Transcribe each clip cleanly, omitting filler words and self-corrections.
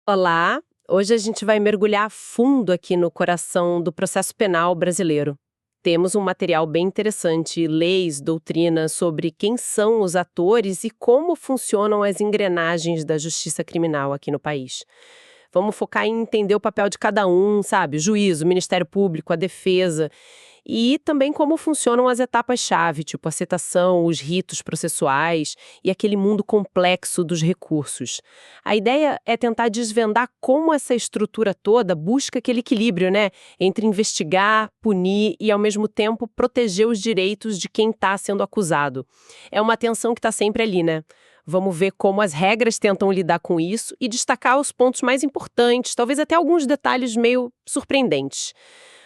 Olá! Hoje a gente vai mergulhar a fundo aqui no coração do processo penal brasileiro. Temos um material bem interessante, leis, doutrinas sobre quem são os atores e como funcionam as engrenagens da justiça criminal aqui no país. Vamos focar em entender o papel de cada um, sabe? O juiz, o Ministério Público, a defesa. E também como funcionam as etapas-chave, tipo a citação, os ritos processuais e aquele mundo complexo dos recursos. A ideia é tentar desvendar como essa estrutura toda busca aquele equilíbrio, né? Entre investigar, punir e, ao mesmo tempo, proteger os direitos de quem está sendo acusado. É uma tensão que está sempre ali, né? Vamos ver como as regras tentam lidar com isso e destacar os pontos mais importantes, talvez até alguns detalhes meio surpreendentes.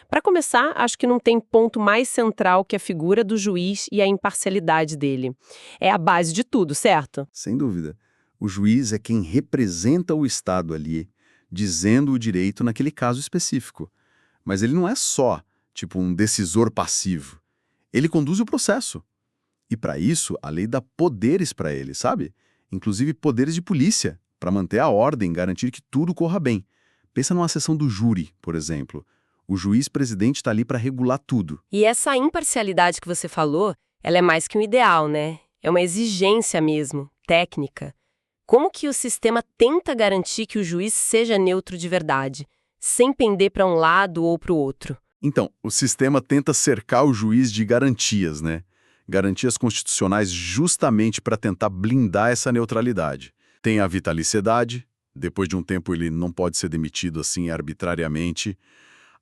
Para começar, acho que não tem ponto mais central que a figura do juiz e a imparcialidade dele. É a base de tudo, certo? Sem dúvida. O juiz é quem representa o Estado ali, dizendo o direito naquele caso específico. Mas ele não é só, tipo, um decisor passivo. Ele conduz o processo. E para isso, a lei dá poderes para ele, sabe? Inclusive poderes de polícia, para manter a ordem, garantir que tudo corra bem. Pensa numa sessão do júri, por exemplo. O juiz-presidente está ali para regular tudo. E essa imparcialidade que você falou, ela é mais que um ideal, né? É uma exigência mesmo, técnica. Como que o sistema tenta garantir que o juiz seja neutro de verdade, sem pender para um lado ou para o outro? Então, o sistema tenta cercar o juiz de garantias, né? Garantias constitucionais justamente para tentar blindar essa neutralidade. Tem a vitaliciedade, depois de um tempo ele não pode ser demitido assim arbitrariamente.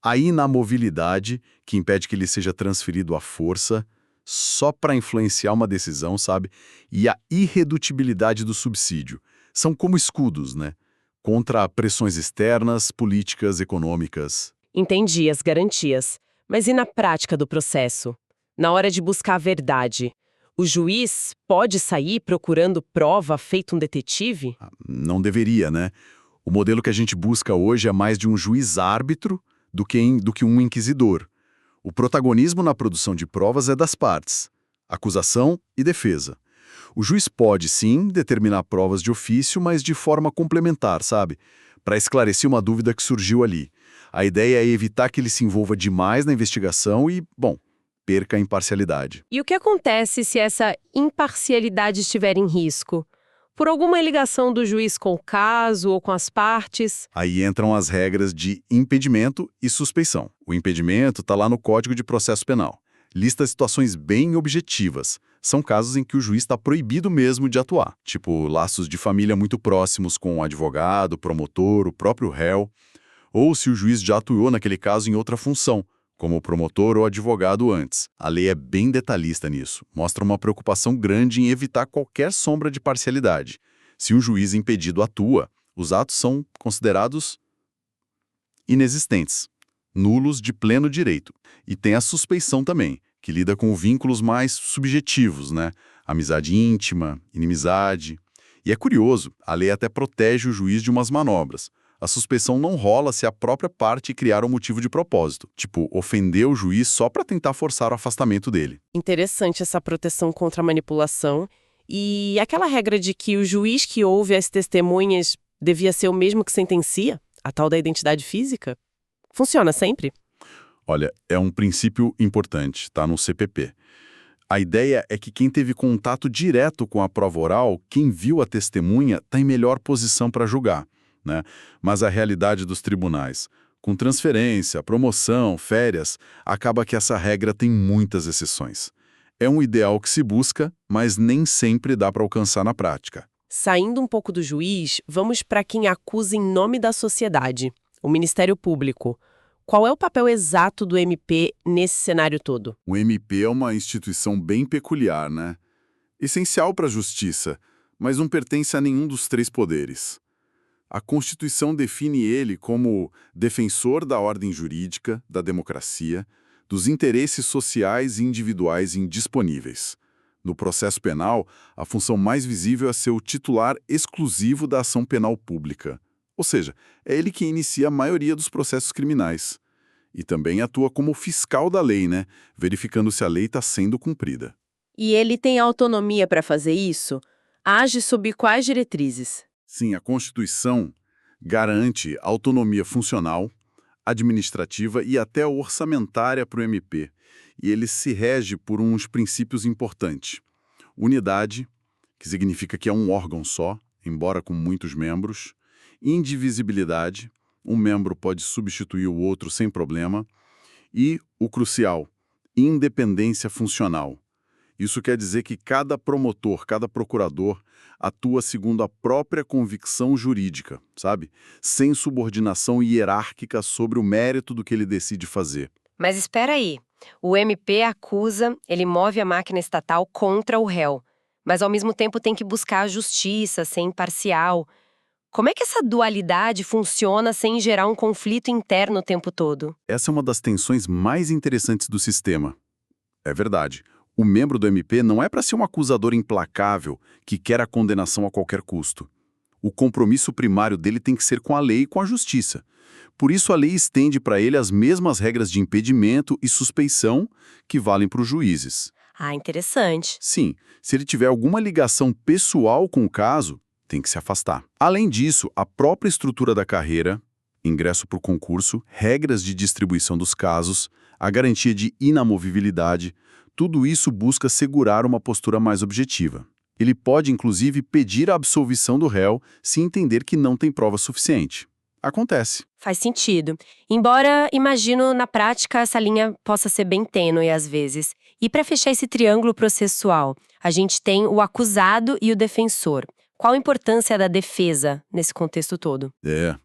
A inamovilidade, que impede que ele seja transferido à força, só para influenciar uma decisão, sabe? E a irredutibilidade do subsídio. São como escudos, né? Contra pressões externas, políticas, econômicas. Entendi as garantias. Mas e na prática do processo? Na hora de buscar a verdade, o juiz pode sair procurando prova feito um detetive? Não deveria, né? O modelo que a gente busca hoje é mais de um juiz-árbitro do que um inquisidor. O protagonismo na produção de provas é das partes, acusação e defesa. O juiz pode, sim, determinar provas de ofício, mas de forma complementar, sabe? Para esclarecer uma dúvida que surgiu ali. A ideia é evitar que ele se envolva demais na investigação e, bom, perca a imparcialidade. E o que acontece se essa imparcialidade estiver em risco? Por alguma ligação do juiz com o caso ou com as partes? Aí entram as regras de impedimento e suspeição. O impedimento está lá no Código de Processo Penal. Lista situações bem objetivas. São casos em que o juiz está proibido mesmo de atuar, tipo laços de família muito próximos com o advogado, promotor, o próprio réu, ou se o juiz já atuou naquele caso em outra função, como promotor ou advogado antes. A lei é bem detalhista nisso, mostra uma preocupação grande em evitar qualquer sombra de parcialidade. Se um juiz impedido atua, os atos são considerados inexistentes, nulos de pleno direito. E tem a suspeição também, que lida com vínculos mais subjetivos, né? Amizade íntima, inimizade. E é curioso, a lei até protege o juiz de umas manobras. A suspeição não rola se a própria parte criar um motivo de propósito, tipo, ofender o juiz só para tentar forçar o afastamento dele. Interessante essa proteção contra a manipulação. E aquela regra de que o juiz que ouve as testemunhas devia ser o mesmo que sentencia, a tal da identidade física, funciona sempre? Olha, é um princípio importante, tá no CPP. A ideia é que quem teve contato direto com a prova oral, quem viu a testemunha, está em melhor posição para julgar, né? Mas a realidade dos tribunais, com transferência, promoção, férias, acaba que essa regra tem muitas exceções. É um ideal que se busca, mas nem sempre dá para alcançar na prática. Saindo um pouco do juiz, vamos para quem acusa em nome da sociedade, o Ministério Público. Qual é o papel exato do MP nesse cenário todo? O MP é uma instituição bem peculiar, né? Essencial para a justiça, mas não pertence a nenhum dos três poderes. A Constituição define ele como defensor da ordem jurídica, da democracia, dos interesses sociais e individuais indisponíveis. No processo penal, a função mais visível é ser o titular exclusivo da ação penal pública. Ou seja, é ele que inicia a maioria dos processos criminais. E também atua como fiscal da lei, né? Verificando se a lei está sendo cumprida. E ele tem autonomia para fazer isso? Age sob quais diretrizes? Sim, a Constituição Garante autonomia funcional, administrativa e até orçamentária para o MP. E ele se rege por uns princípios importantes. Unidade, que significa que é um órgão só, embora com muitos membros. Indivisibilidade, um membro pode substituir o outro sem problema. E o crucial, independência funcional. Isso quer dizer que cada promotor, cada procurador atua segundo a própria convicção jurídica, sabe? Sem subordinação hierárquica sobre o mérito do que ele decide fazer. Mas espera aí, o MP acusa, ele move a máquina estatal contra o réu, mas ao mesmo tempo tem que buscar a justiça, ser imparcial. Como é que essa dualidade funciona sem gerar um conflito interno o tempo todo? Essa é uma das tensões mais interessantes do sistema. É verdade. O membro do MP não é para ser um acusador implacável que quer a condenação a qualquer custo. O compromisso primário dele tem que ser com a lei e com a justiça. Por isso, a lei estende para ele as mesmas regras de impedimento e suspeição que valem para os juízes. Ah, interessante. Sim, se ele tiver alguma ligação pessoal com o caso, tem que se afastar. Além disso, a própria estrutura da carreira, ingresso para o concurso, regras de distribuição dos casos, a garantia de inamovibilidade, tudo isso busca segurar uma postura mais objetiva. Ele pode, inclusive, pedir a absolvição do réu se entender que não tem prova suficiente. Acontece. Faz sentido. Embora, imagino, na prática, essa linha possa ser bem tênue às vezes. E para fechar esse triângulo processual, a gente tem o acusado e o defensor. Qual a importância da defesa nesse contexto todo? É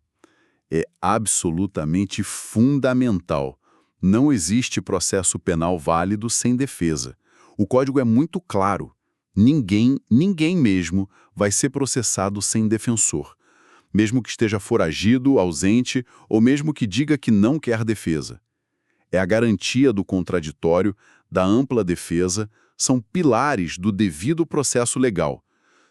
absolutamente fundamental. Não existe processo penal válido sem defesa. O código é muito claro. Ninguém mesmo vai ser processado sem defensor. Mesmo que esteja foragido, ausente ou mesmo que diga que não quer defesa. É a garantia do contraditório, da ampla defesa, são pilares do devido processo legal.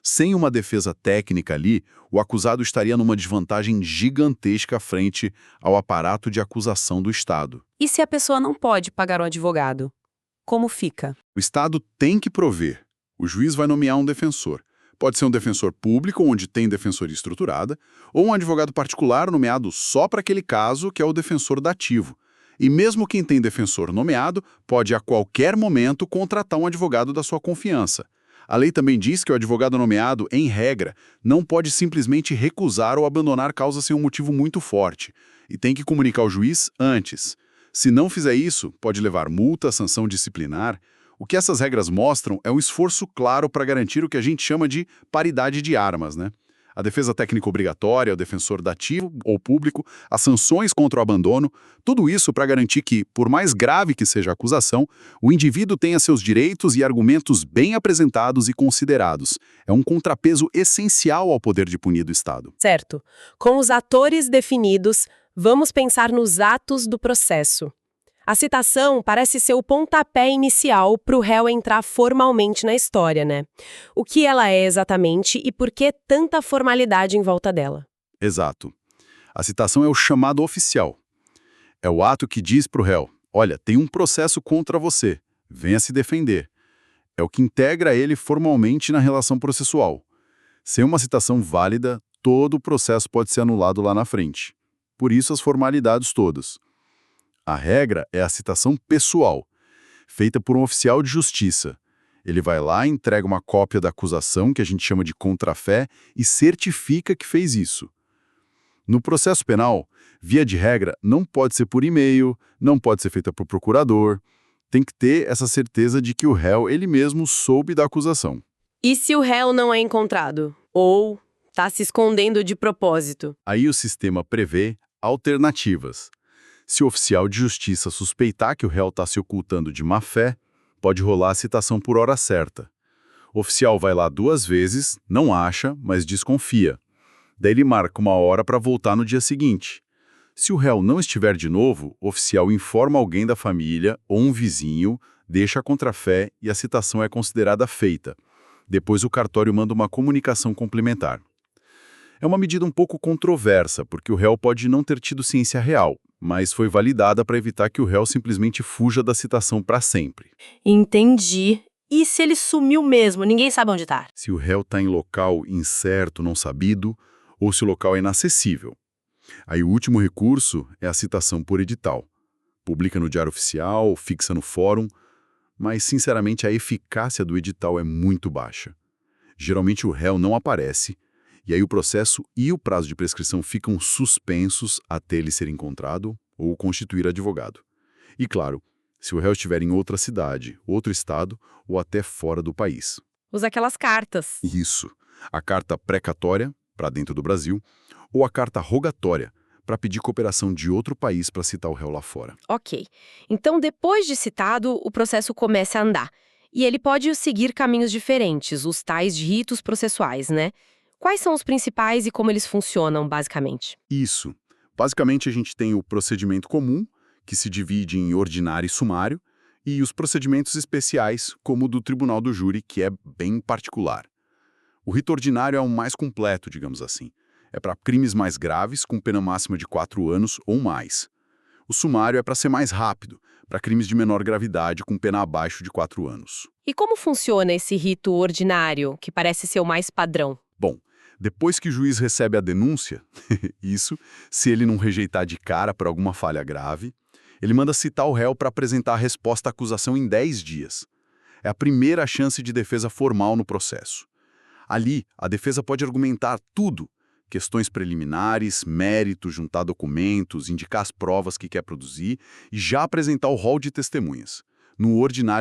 Sem uma defesa técnica ali, o acusado estaria numa desvantagem gigantesca frente ao aparato de acusação do Estado. E se a pessoa não pode pagar um advogado? Como fica? O Estado tem que prover. O juiz vai nomear um defensor. Pode ser um defensor público, onde tem defensoria estruturada, ou um advogado particular nomeado só para aquele caso, que é o defensor dativo. E mesmo quem tem defensor nomeado, pode a qualquer momento contratar um advogado da sua confiança. A lei também diz que o advogado nomeado, em regra, não pode simplesmente recusar ou abandonar causa sem um motivo muito forte, e tem que comunicar ao juiz antes. Se não fizer isso, pode levar multa, sanção disciplinar. O que essas regras mostram é um esforço claro para garantir o que a gente chama de paridade de armas, né? A defesa técnica obrigatória, o defensor dativo ou público, as sanções contra o abandono, tudo isso para garantir que, por mais grave que seja a acusação, o indivíduo tenha seus direitos e argumentos bem apresentados e considerados. É um contrapeso essencial ao poder de punir do Estado. Certo. Com os atores definidos, vamos pensar nos atos do processo. A citação parece ser o pontapé inicial para o réu entrar formalmente na história, né? O que ela é exatamente e por que tanta formalidade em volta dela? Exato. A citação é o chamado oficial. É o ato que diz para o réu, olha, tem um processo contra você, venha se defender. É o que integra ele formalmente na relação processual. Sem uma citação válida, todo o processo pode ser anulado lá na frente. Por isso as formalidades todas. A regra é a citação pessoal, feita por um oficial de justiça. Ele vai lá, entrega uma cópia da acusação, que a gente chama de contrafé, e certifica que fez isso. No processo penal, via de regra, não pode ser por e-mail, não pode ser feita por procurador. Tem que ter essa certeza de que o réu, ele mesmo, soube da acusação. E se o réu não é encontrado? Ou está se escondendo de propósito? Aí o sistema prevê alternativas. Se o oficial de justiça suspeitar que o réu está se ocultando de má fé, pode rolar a citação por hora certa. O oficial vai lá 2 vezes, não acha, mas desconfia. Daí ele marca uma hora para voltar no dia seguinte. Se o réu não estiver de novo, o oficial informa alguém da família ou um vizinho, deixa a contrafé e a citação é considerada feita. Depois o cartório manda uma comunicação complementar. É uma medida um pouco controversa, porque o réu pode não ter tido ciência real, mas foi validada para evitar que o réu simplesmente fuja da citação para sempre. Entendi. E se ele sumiu mesmo, ninguém sabe onde está? Se o réu está em local incerto, não sabido, ou se o local é inacessível. Aí o último recurso é a citação por edital. Publica no Diário Oficial, fixa no fórum, mas, sinceramente, a eficácia do edital é muito baixa. Geralmente o réu não aparece, e aí o processo e o prazo de prescrição ficam suspensos até ele ser encontrado ou constituir advogado. E, claro, se o réu estiver em outra cidade, outro estado ou até fora do país. Usa aquelas cartas. Isso. A carta precatória, para dentro do Brasil, ou a carta rogatória, para pedir cooperação de outro país para citar o réu lá fora. Ok. Então, depois de citado, o processo começa a andar. E ele pode seguir caminhos diferentes, os tais de ritos processuais, né? Quais são os principais e como eles funcionam, basicamente? Isso. Basicamente, a gente tem o procedimento comum, que se divide em ordinário e sumário, e os procedimentos especiais, como o do Tribunal do Júri, que é bem particular. O rito ordinário é o mais completo, digamos assim. É para crimes mais graves, com pena máxima de 4 anos ou mais. O sumário é para ser mais rápido, para crimes de menor gravidade, com pena abaixo de 4 anos. E como funciona esse rito ordinário, que parece ser o mais padrão? Bom, depois que o juiz recebe a denúncia, isso, se ele não rejeitar de cara por alguma falha grave, ele manda citar o réu para apresentar a resposta à acusação em 10 dias. É a primeira chance de defesa formal no processo. Ali, a defesa pode argumentar tudo: questões preliminares, méritos, juntar documentos, indicar as provas que quer produzir e já apresentar o rol de testemunhas. No ordinário,